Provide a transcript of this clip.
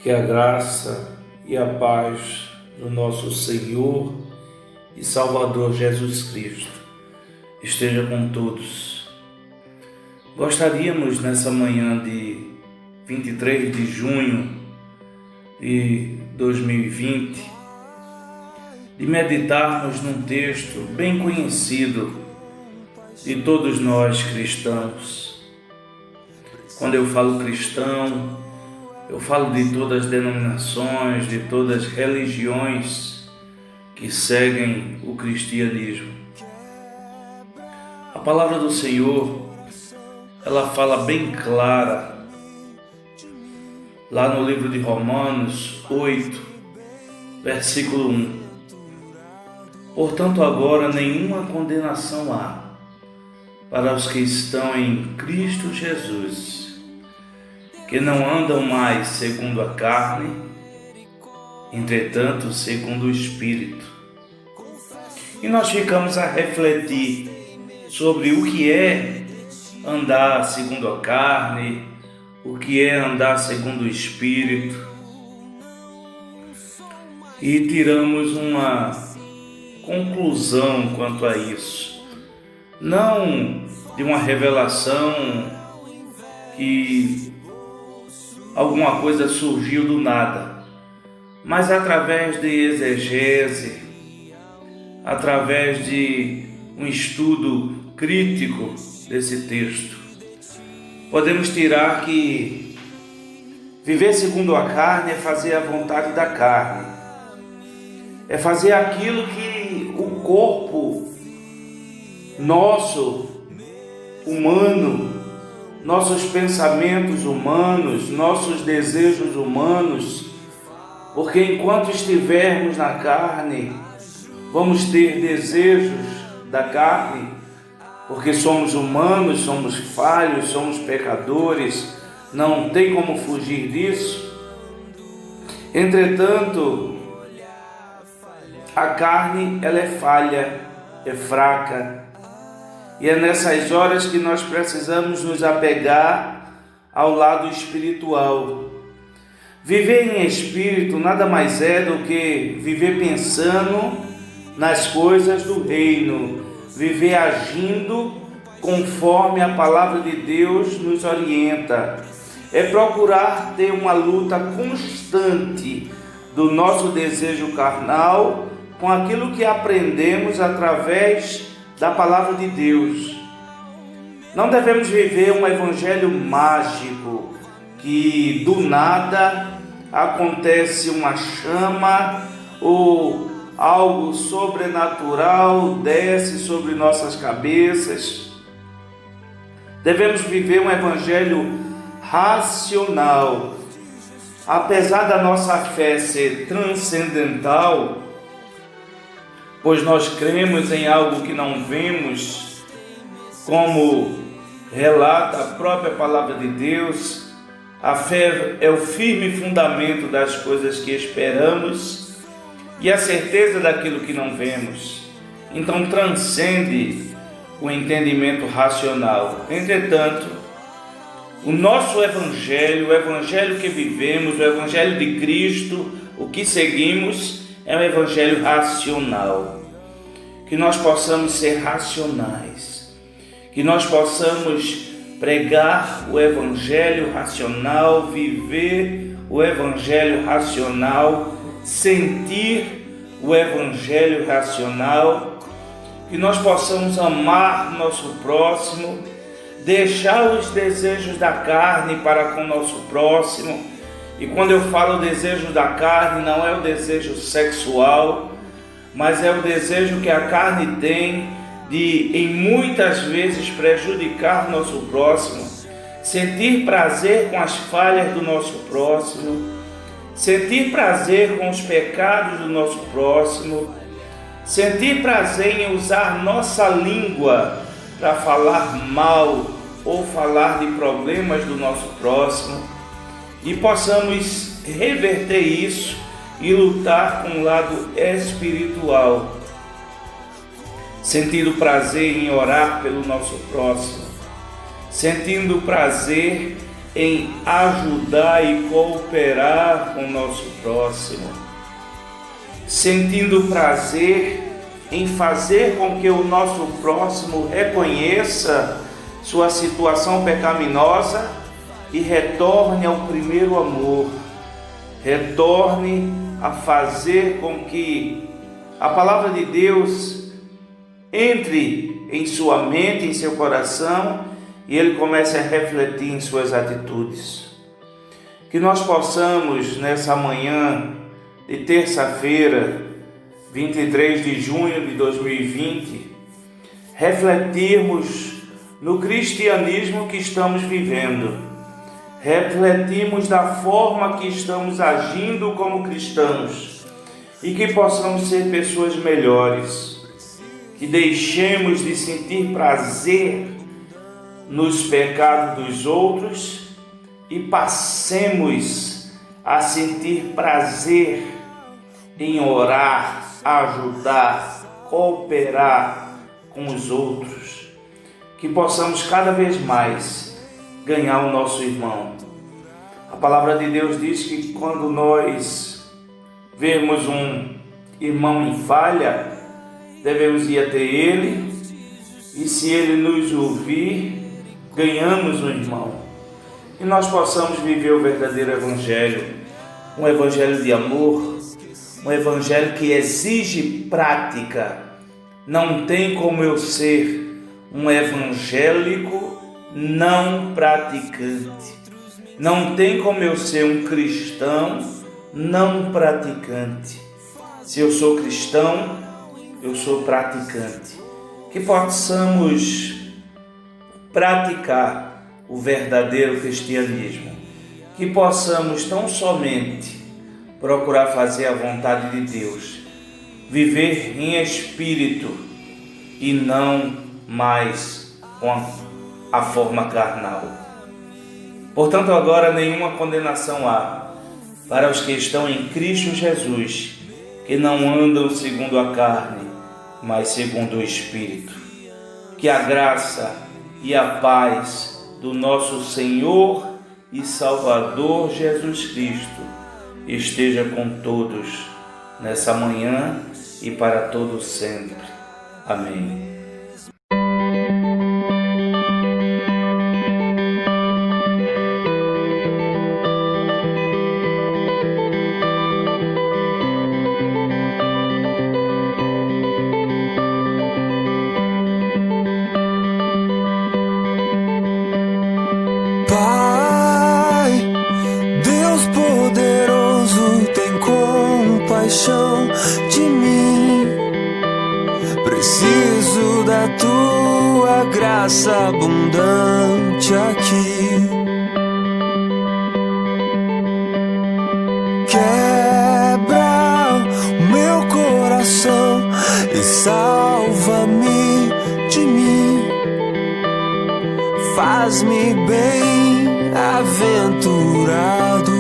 Que a graça e a paz do nosso Senhor e Salvador Jesus Cristo esteja com todos. Gostaríamos nessa manhã de 23 de junho de 2020 de meditarmos num texto bem conhecido de todos nós cristãos. Quando eu falo cristão, eu falo de todas as denominações, de todas as religiões que seguem o cristianismo. A palavra do Senhor, ela fala bem clara, lá no livro de Romanos 8, versículo 1. Portanto, agora nenhuma condenação há para os que estão em Cristo Jesus, que não andam mais segundo a carne, entretanto segundo o Espírito. E nós ficamos a refletir sobre o que é andar segundo a carne, o que é andar segundo o Espírito, e tiramos uma conclusão quanto a isso. Não de uma revelação que alguma coisa surgiu do nada, mas através de exegese, através de um estudo crítico desse texto, podemos tirar que viver segundo a carne é fazer a vontade da carne, é fazer aquilo que o corpo nosso, humano, nossos pensamentos humanos, nossos desejos humanos, porque enquanto estivermos na carne, vamos ter desejos da carne, porque somos humanos, somos falhos, somos pecadores, não tem como fugir disso. Entretanto, a carne, ela é falha, é fraca, e é nessas horas que nós precisamos nos apegar ao lado espiritual. Viver em espírito nada mais é do que viver pensando nas coisas do reino, viver agindo conforme a palavra de Deus nos orienta. É procurar ter uma luta constante do nosso desejo carnal com aquilo que aprendemos através da palavra de Deus. Não devemos viver um evangelho mágico, que do nada acontece uma chama ou algo sobrenatural desce sobre nossas cabeças. Devemos viver um evangelho racional. Apesar da nossa fé ser transcendental, pois nós cremos em algo que não vemos, como relata a própria palavra de Deus. A fé é o firme fundamento das coisas que esperamos e a certeza daquilo que não vemos. Então transcende o entendimento racional. Entretanto, o nosso evangelho, o evangelho que vivemos, o evangelho de Cristo, o que seguimos, é um evangelho racional. Que nós possamos ser racionais, que nós possamos pregar o evangelho racional, viver o evangelho racional, sentir o evangelho racional, que nós possamos amar nosso próximo, deixar os desejos da carne para com o nosso próximo. E quando eu falo desejo da carne, não é o desejo sexual, mas é o desejo que a carne tem de, em muitas vezes, prejudicar o nosso próximo, sentir prazer com as falhas do nosso próximo, sentir prazer com os pecados do nosso próximo, sentir prazer em usar nossa língua para falar mal ou falar de problemas do nosso próximo, e possamos reverter isso e lutar com o lado espiritual, sentindo prazer em orar pelo nosso próximo, sentindo prazer em ajudar e cooperar com o nosso próximo, sentindo prazer em fazer com que o nosso próximo reconheça sua situação pecaminosa e retorne ao primeiro amor, retorne a fazer com que a palavra de Deus entre em sua mente, em seu coração, e ele comece a refletir em suas atitudes. Que nós possamos, nessa manhã de terça-feira, 23 de junho de 2020, refletirmos no cristianismo que estamos vivendo, refletirmos da forma que estamos agindo como cristãos e que possamos ser pessoas melhores, que deixemos de sentir prazer nos pecados dos outros e passemos a sentir prazer em orar, ajudar, cooperar com os outros, que possamos cada vez mais ganhar o nosso irmão. A palavra de Deus diz que quando nós vermos um irmão em falha, devemos ir até ele, e se ele nos ouvir, ganhamos um irmão. E nós possamos viver o verdadeiro evangelho, um evangelho de amor, um evangelho que exige prática. Não tem como eu ser um evangélico não praticante. Não tem como eu ser um cristão não praticante. Se eu sou cristão, eu sou praticante. Que possamos praticar o verdadeiro cristianismo. Que possamos tão somente procurar fazer a vontade de Deus, viver em espírito e não mais com a forma carnal. Portanto, agora nenhuma condenação há para os que estão em Cristo Jesus, que não andam segundo a carne, mas segundo o Espírito. Que a graça e a paz do nosso Senhor e Salvador Jesus Cristo esteja com todos nessa manhã e para todos sempre. Amém. Pai, Deus poderoso, tem compaixão de mim. Preciso da tua graça abundante aqui. Quebra o meu coração e salva-me de mim. Faz-me bem-aventurado